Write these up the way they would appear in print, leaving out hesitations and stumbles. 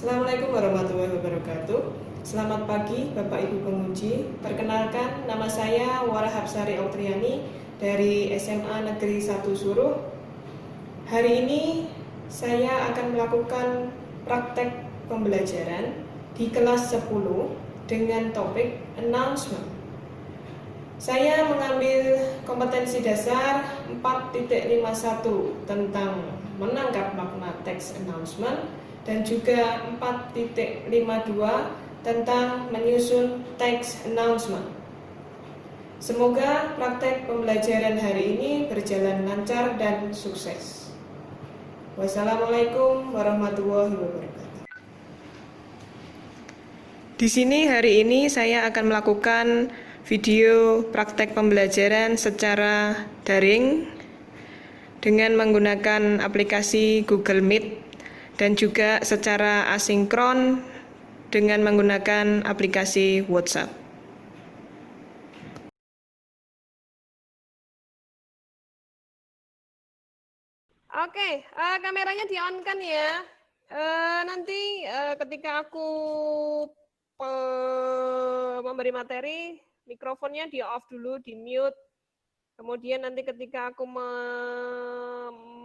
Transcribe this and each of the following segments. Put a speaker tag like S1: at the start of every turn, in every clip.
S1: Assalamualaikum warahmatullahi wabarakatuh. Selamat pagi Bapak Ibu penguji. Perkenalkan, nama saya Wara Hapsari Autriani dari SMA Negeri 1 Suruh. Hari ini saya akan melakukan praktek pembelajaran di kelas 10 dengan topik announcement. Saya mengambil kompetensi dasar 4.51 tentang menangkap makna teks announcement dan juga 4.52 tentang menyusun teks announcement. Semoga praktek pembelajaran hari ini berjalan lancar dan sukses. Wassalamualaikum warahmatullahi wabarakatuh. Di sini hari ini saya akan melakukan video praktek pembelajaran secara daring dengan menggunakan aplikasi Google Meet dan juga secara asinkron dengan menggunakan aplikasi WhatsApp. Oke, kameranya di-on-kan ya. Nanti ketika aku memberi materi, mikrofonnya di-off dulu, di-mute. Kemudian nanti ketika aku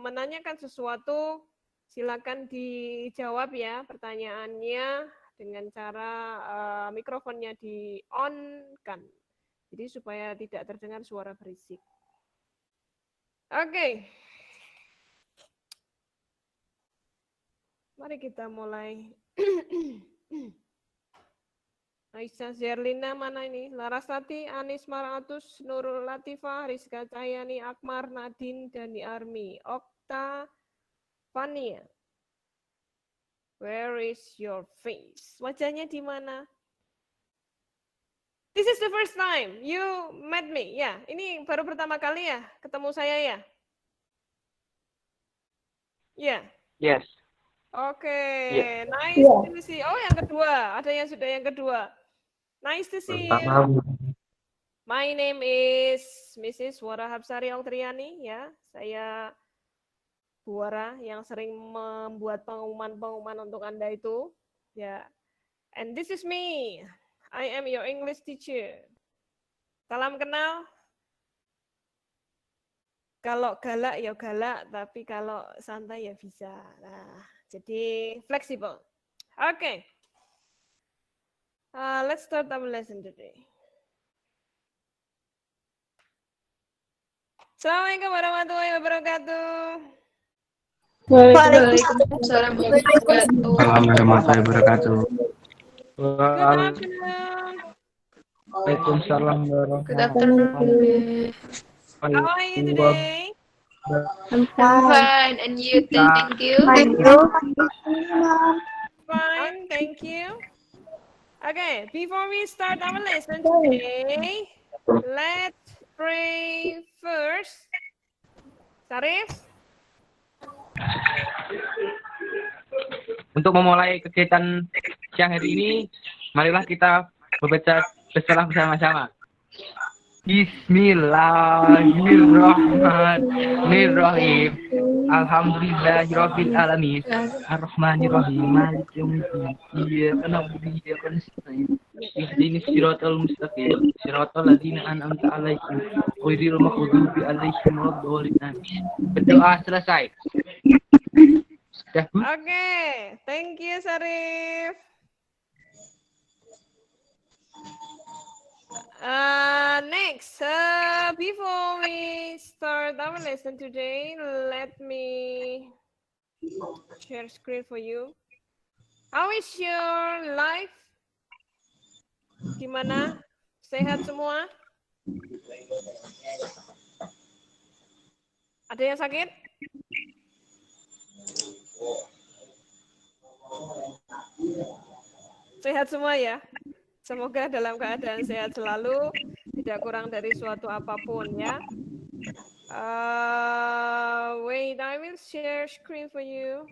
S1: menanyakan sesuatu, silakan dijawab ya pertanyaannya dengan cara mikrofonnya di-on-kan. Jadi supaya tidak terdengar suara berisik. Oke. Mari kita mulai. Aisyah Zerlina mana ini? Larasati, Anis Maratus, Nurul Latifah, Rizka Cahyani, Akmar, Nadine, Dani Armi, Okta, Fania. Where is your face? Wajahnya di mana? This is the first time you met me. Ya, ini baru pertama kali ya ketemu saya ya? Ya.
S2: Yes.
S1: Oke,
S2: Yeah.
S1: nice to see. Oh, yang kedua. Ada yang sudah yang kedua. Nice to see you. My name is Mrs. Wara Hapsari Autriani ya. Saya Bu Wara yang sering membuat pengumuman-pengumuman untuk Anda itu ya. And this is me. I am your English teacher. Salam kenal. Kalau galak ya galak, tapi kalau santai ya bisa. Nah, jadi fleksibel. Oke. Let's start our lesson today. Assalamualaikum warahmatullahi wabarakatuh.
S3: Waalaikumsalam warahmatullahi wabarakatuh.
S1: Good afternoon.
S2: Waalaikumsalam
S3: Good afternoon.
S1: How are you today?
S3: I'm fine, and you? Thank you.
S1: Fine, thank you. Okay, before we start our lesson today, let's pray first. Sarif?
S2: Untuk memulai kegiatan siang hari ini, marilah kita membaca basmalah bersama-sama. Bismillahirrahmanirrahim. Alhamdulillahirabbil alamin. Arrahmanirrahim. Maliki yaumiddin. Iyyaka na'budu wa iyyaka nasta'in. Ihdinas siratal mustaqim. Siratal ladzina an'amta 'alaihim ghairil maghdubi 'alaihim waladdallin. Berdoa selesai.
S1: Okay, thank you, Sarif. Next, before we start our lesson today, let me share screen for you. How is your life? Gimana? Sehat semua? Ada yang sakit? Sehat semua ya? Semoga dalam keadaan sehat selalu, tidak kurang dari suatu apapun ya. Wait, I will share screen for you.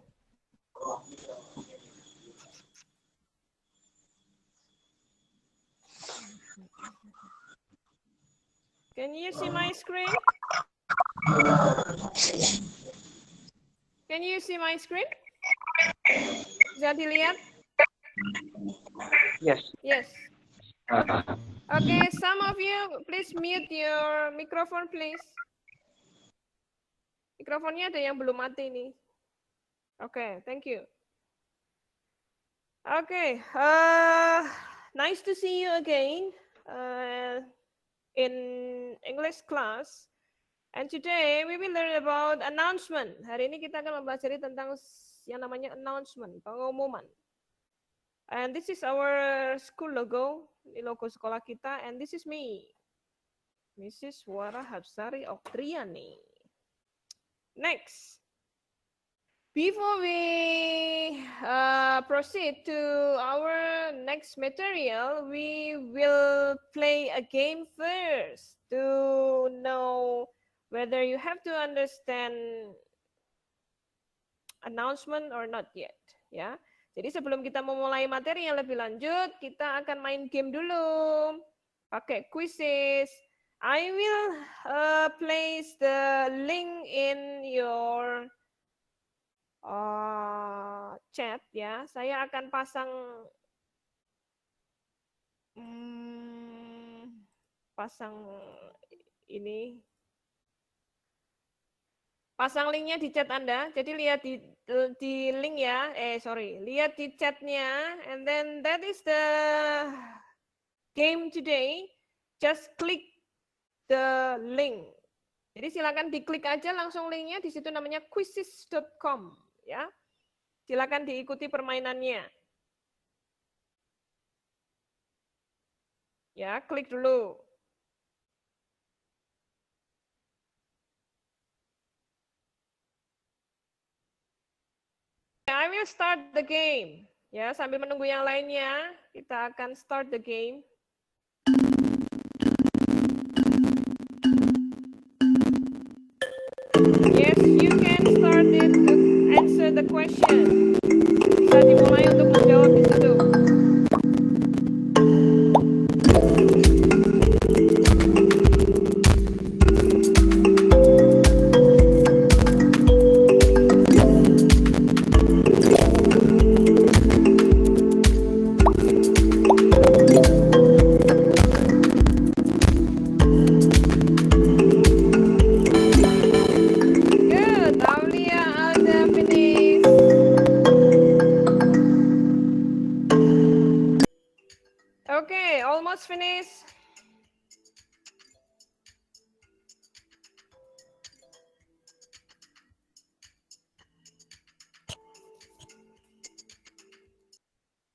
S1: Can you see my screen? Can you see my screen? Bisa dilihat
S2: Yes.
S1: Yes. Okay, some of you please mute your microphone, please. Mikrofonnya ada yang belum mati nih. Okay, thank you. Okay, nice to see you again in English class. And today we will learn about announcement. Hari ini kita akan mempelajari tentang yang namanya announcement, pengumuman. And this is our school logo, ini logo sekolah kita. And this is me, Mrs. Wara Hapsari Oktriani. Next. Before we proceed to our next material, we will play a game first to know whether you have to understand announcement or not yet. Ya, jadi sebelum kita memulai materi yang lebih lanjut, kita akan main game dulu, pakai quizzes. I will place the link in your chat ya. Saya akan pasang ini, pasang linknya di chat Anda. Jadi lihat di link ya. Lihat di chatnya. And then that is the game today. Just click the link. Jadi silakan diklik aja langsung linknya. Di situ namanya quizzes.com. Ya, silakan diikuti permainannya. Ya, klik dulu. I will start the game. Ya, sambil menunggu yang lainnya, kita akan start the game. Yes, you can start it to answer the question. Bisa dimulai untuk menjawab di situ. Okay, almost finished.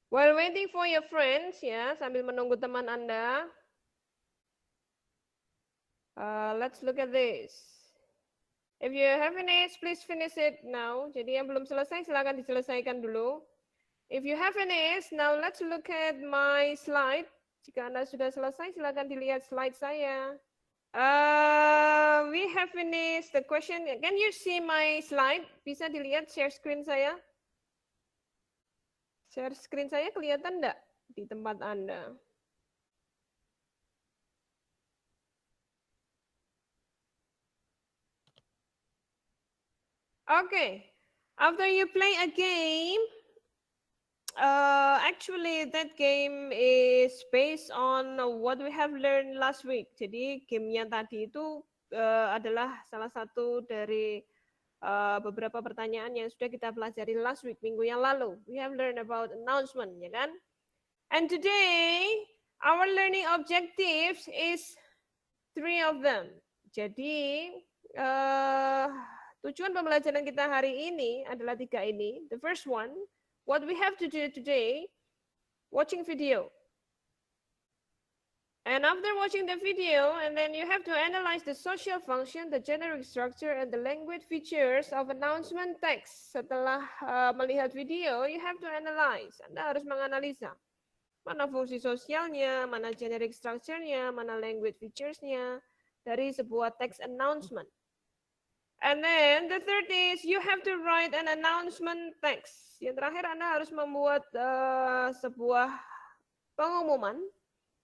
S1: While waiting for your friends, ya, sambil menunggu teman Anda, let's look at this. If you have finished, please finish it now. Jadi yang belum selesai, silakan diselesaikan dulu. If you have finished, now let's look at my slide. Jika Anda sudah selesai, silakan dilihat slide saya. We have finished the question. Can you see my slide? Bisa dilihat share screen saya? Share screen saya kelihatan enggak di tempat Anda? Okay. After you play a game, actually that game is based on what we have learned last week. Jadi gamenya tadi itu adalah salah satu dari beberapa pertanyaan yang sudah kita pelajari last week, minggu yang lalu. We have learned about announcement, ya kan? And today, our learning objectives is 3 of them. Jadi, tujuan pembelajaran kita hari ini adalah 3 ini. The first one, what we have to do today, watching video. And after watching the video, and then you have to analyze the social function, the generic structure, and the language features of announcement text. Setelah melihat video, you have to analyze. Anda harus menganalisa. Mana fungsi sosialnya, mana generic structure-nya, mana language features-nya dari sebuah text announcement. And then the third is you have to write an announcement text. Yang terakhir Anda harus membuat sebuah pengumuman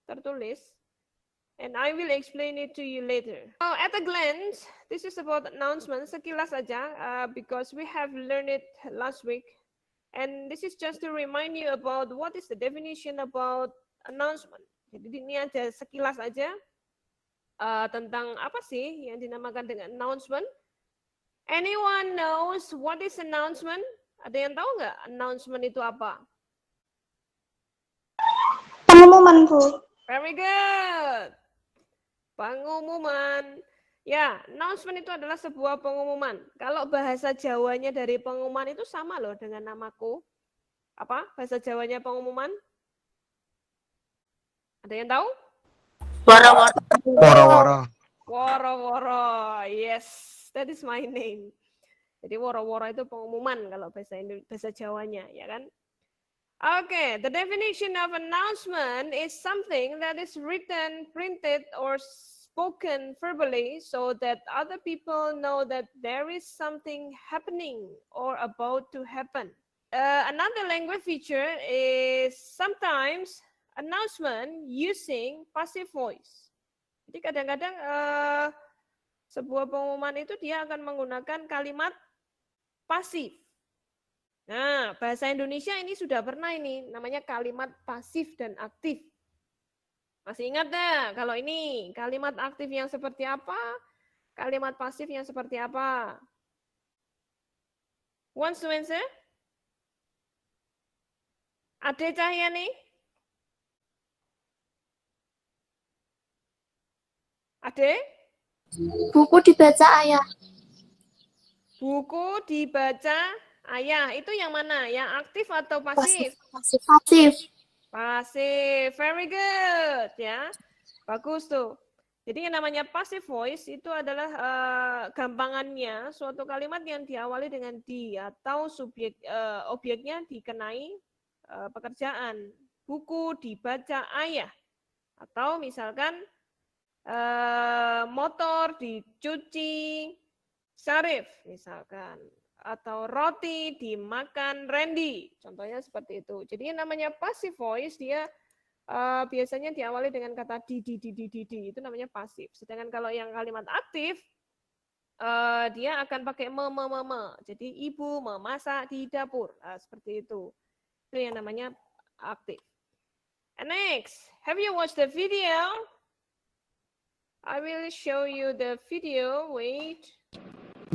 S1: tertulis, and I will explain it to you later. So at a glance, this is about announcement. Sekilas saja, because we have learned it last week, And this is just to remind you about what is the definition about announcement. Jadi ini ada sekilas aja tentang apa sih yang dinamakan dengan announcement. Anyone knows what is announcement? Ada yang tahu nggak announcement itu apa?
S4: Pengumuman, Bu.
S1: Very good. Pengumuman. Ya, announcement itu adalah sebuah pengumuman. Kalau bahasa Jawanya dari pengumuman itu sama loh dengan namaku. Apa bahasa Jawanya pengumuman? Ada yang tahu?
S5: Woro-woro.
S1: Woro-woro. Yes, that is my name. Jadi woro-woro itu pengumuman kalau bahasa Jawanya, ya kan? Okay, the definition of announcement is something that is written, printed, or spoken verbally so that other people know that there is something happening or about to happen. Another language feature is sometimes announcement using passive voice. Jadi kadang-kadang sebuah pengumuman itu dia akan menggunakan kalimat pasif. Nah, bahasa Indonesia ini sudah pernah ini, namanya kalimat pasif dan aktif. Masih ingat nggak? Kalau ini kalimat aktif yang seperti apa? Kalimat pasif yang seperti apa? Wants to answer? Ade Cahyani? Ade?
S4: Buku dibaca ayah.
S1: Buku dibaca ayah. Itu yang mana? Yang aktif atau pasif?
S4: Pasif.
S1: Pasif. Very good. Ya, bagus tuh. Jadi yang namanya passive voice itu adalah gampangannya suatu kalimat yang diawali dengan di atau subjek objeknya dikenai pekerjaan. Buku dibaca ayah. Atau misalkan motor dicuci Syarif misalkan, atau roti dimakan Randy, contohnya seperti itu. Jadi yang namanya passive voice dia biasanya diawali dengan kata di, itu namanya pasif. Sedangkan kalau yang kalimat aktif dia akan pakai me. Jadi ibu memasak di dapur, seperti itu. Itu yang namanya aktif. And next, have you watched the video? I will show you the video. Wait.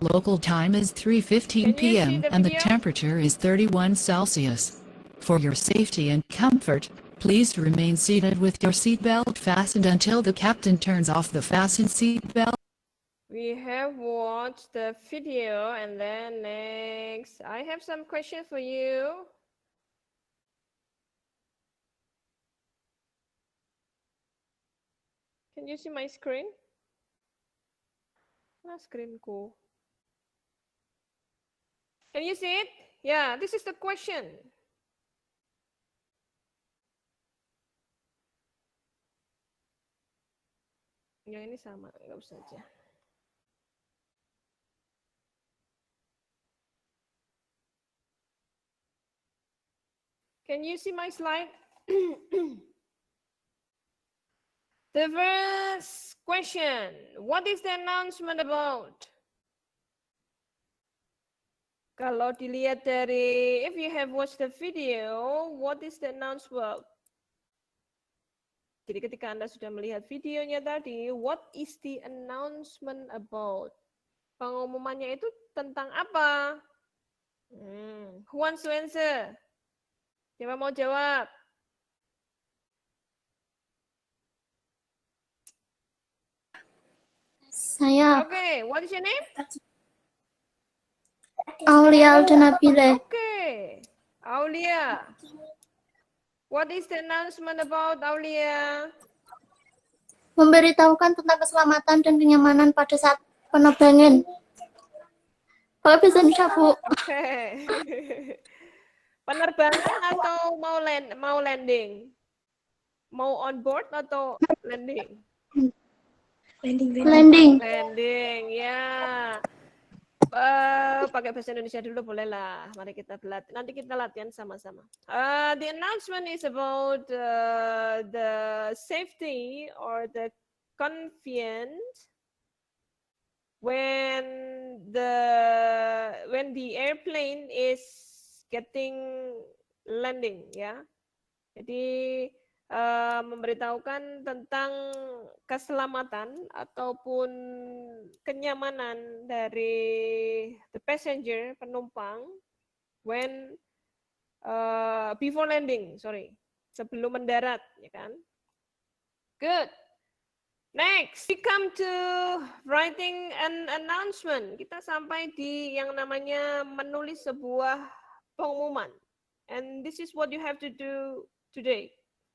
S6: Local time is 3:15 p.m. and the temperature is 31 Celsius. For your safety and comfort, please remain seated with your seatbelt fastened until the captain turns off the fasten seatbelt.
S1: We have watched the video, and then next, I have some questions for you. Can you see my screen? Nah, screenku. Can you see it? Yeah, this is the question. Yang ini sama, nggak usah aja. Can you see my slide? The first question, what is the announcement about? Kalau dilihat dari, if you have watched the video, what is the announcement? Jadi ketika Anda sudah melihat videonya tadi, what is the announcement about? Pengumumannya itu tentang apa? Who wants to answer? Siapa mau jawab?
S4: Saya.
S1: Okay, what is your name?
S4: Aulia Aldanabile.
S1: Okay, Aulia. What is the announcement about, Aulia?
S4: Memberitahukan tentang keselamatan dan kenyamanan pada saat penerbangan. Kalau bisa Indonesia, Bu.
S1: Okay. Penerbangan atau mau landing? Mau on board atau landing?
S4: Landing.
S1: Landing, ya. Pakai bahasa Indonesia dulu boleh lah. Mari kita nanti kita latihan sama-sama. The announcement is about the safety or the convenience when the airplane is getting landing, ya. Jadi memberitahukan tentang keselamatan ataupun kenyamanan dari the passenger, penumpang, when before landing, sebelum mendarat, ya kan? Good. Next, we come to writing an announcement. Kita sampai di yang namanya menulis sebuah pengumuman. And this is what you have to do today.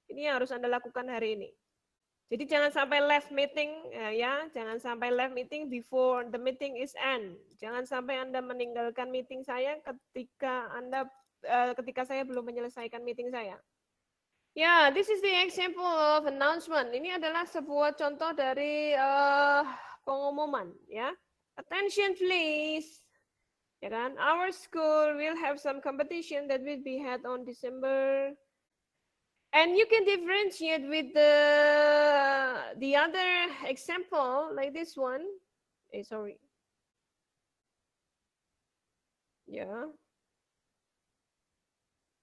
S1: Ini yang harus Anda lakukan hari ini. Jadi jangan sampai left meeting, ya, jangan sampai left meeting before the meeting is end. Jangan sampai Anda meninggalkan meeting saya ketika saya belum menyelesaikan meeting saya. Ya, this is the example of announcement. Ini adalah sebuah contoh dari pengumuman, ya. Attention please. Ya kan? Our school will have some competition that will be held on December. And you can differentiate with the other example like this one. Yeah.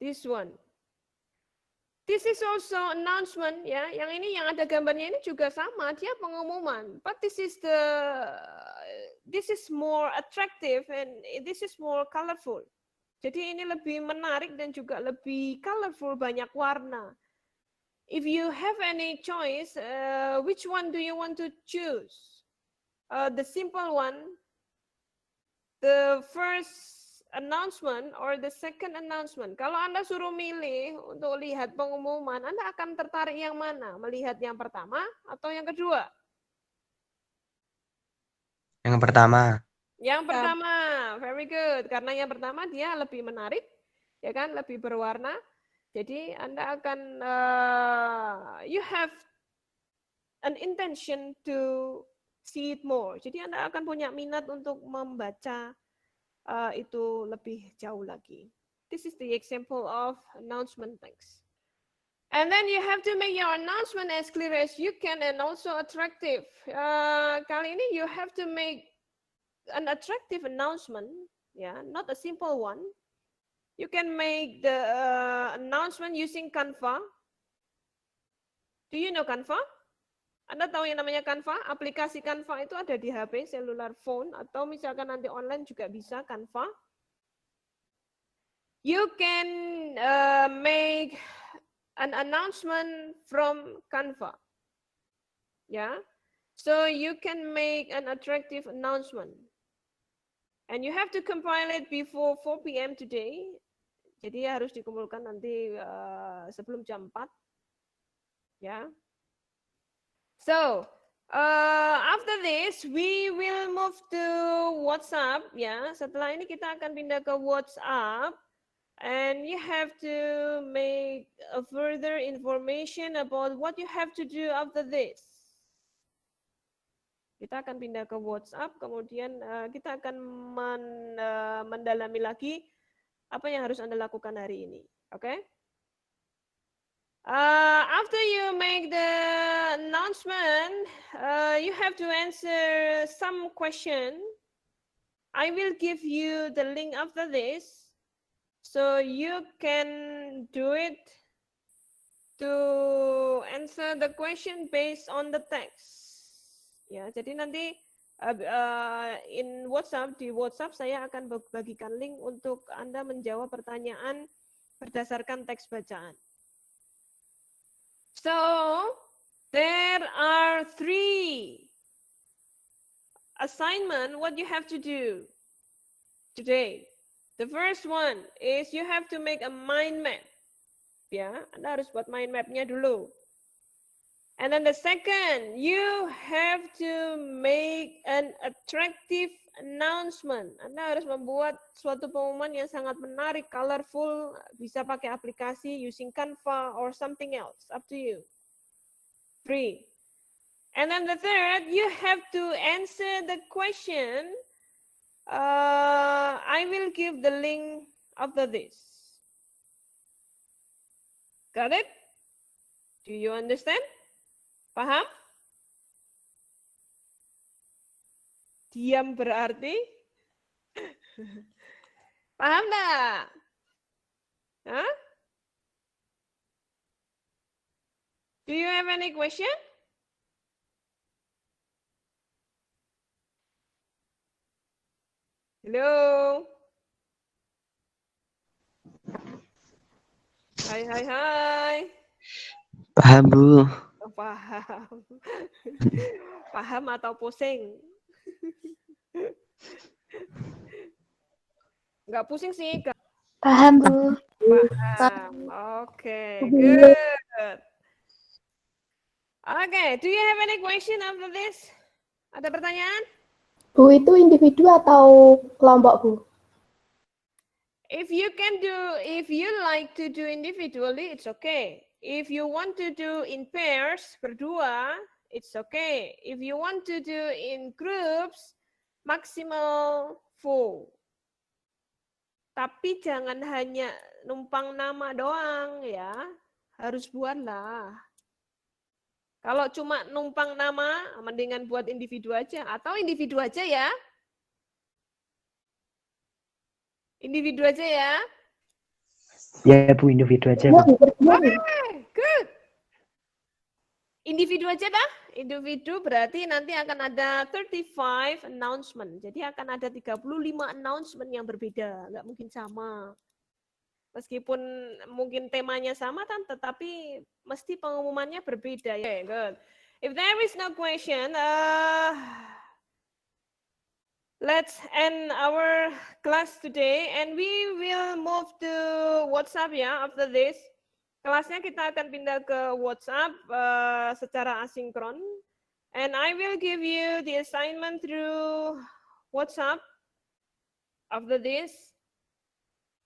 S1: This one. This is also announcement, ya. Yang ini yang ada gambarnya ini juga sama, dia pengumuman. But this is more attractive and this is more colorful. Jadi ini lebih menarik dan juga lebih colorful, banyak warna. If you have any choice, which one do you want to choose? The simple one, the first announcement or the second announcement. Kalau Anda suruh milih untuk lihat pengumuman, Anda akan tertarik yang mana? Melihat yang pertama atau yang kedua?
S5: Yang pertama.
S1: Yang pertama, very good. Karena yang pertama dia lebih menarik, ya kan, lebih berwarna. Jadi Anda akan, you have an intention to see it more. Jadi Anda akan punya minat untuk membaca itu lebih jauh lagi. This is the example of announcement text. And then you have to make your announcement as clear as you can and also attractive. Kali ini you have to make an attractive announcement, yeah, not a simple one. You can make the announcement using Canva. Do you know Canva? Anda tahu yang namanya Canva? Aplikasi Canva itu ada di HP, cellular phone, atau misalkan nanti online juga bisa Canva. You can make an announcement from Canva. Yeah, so you can make an attractive announcement. And you have to compile it before 4 p.m. today. Jadi harus dikumpulkan nanti sebelum jam 4. Ya. So, after this we will move to WhatsApp, ya. Setelah ini kita akan pindah ke WhatsApp and you have to make a further information about what you have to do after this. Kita akan pindah ke WhatsApp, kemudian kita akan mendalami lagi apa yang harus Anda lakukan hari ini. Oke? After you make the announcement, you have to answer some question. I will give you the link after this, so you can do it to answer the question based on the text. Ya, jadi nanti di WhatsApp saya akan bagikan link untuk Anda menjawab pertanyaan berdasarkan teks bacaan. So, there are 3 assignment what you have to do today. The first one is you have to make a mind map. Ya, Anda harus buat mind map-nya dulu. And then the second, you have to make an attractive announcement. Anda harus membuat suatu pengumuman yang sangat menarik, colorful, bisa pakai aplikasi using Canva or something else, up to you. 3. And then the third, you have to answer the question. I will give the link after this. Got it? Do you understand? Paham? Diam berarti? Paham enggak? Huh? Do you have any question? Hello. Hai.
S5: Paham, Bu.
S1: Oh, paham. Paham atau pusing? Enggak pusing sih, enggak.
S4: Paham, Bu.
S1: Paham. Oke, good. Oke, do you have any question after this? Ada pertanyaan?
S7: Bu, itu individu atau kelompok, Bu?
S1: If you like to do individually, it's okay. If you want to do in pairs, berdua, it's okay. If you want to do in groups, maksimal full. Tapi jangan hanya numpang nama doang ya, harus buatlah. Kalau cuma numpang nama, mendingan buat individu aja. Atau individu aja ya. Individu aja ya.
S5: Ya, Bu, individu aja, Bu.
S1: Okay, good. Individu aja dah. Individu berarti nanti akan ada 35 announcement. Jadi akan ada 35 announcement yang berbeda. Nggak mungkin sama. Meskipun mungkin temanya sama kan, tetapi mesti pengumumannya berbeda. Okay, good. If there is no question, let's end our class today and we will move to WhatsApp ya after this. Kelasnya kita akan pindah ke WhatsApp secara asinkron. And I will give you the assignment through WhatsApp after this.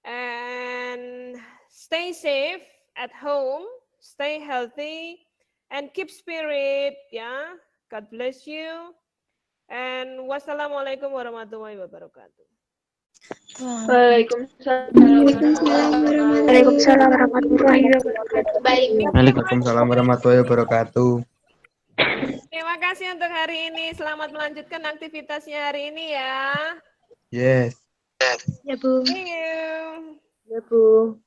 S1: And stay safe at home, stay healthy, and keep spirit, ya. God bless you. And wassalamualaikum warahmatullahi wabarakatuh.
S3: Waalaikumsalam.
S4: Waalaikumsalam warahmatullahi wabarakatuh.
S5: Waalaikumsalam warahmatullahi wabarakatuh.
S1: Terima kasih untuk hari ini. Selamat melanjutkan aktivitasnya hari ini ya.
S5: Yes.
S4: Ya, Bu.
S1: See you.
S7: Ya, Bu.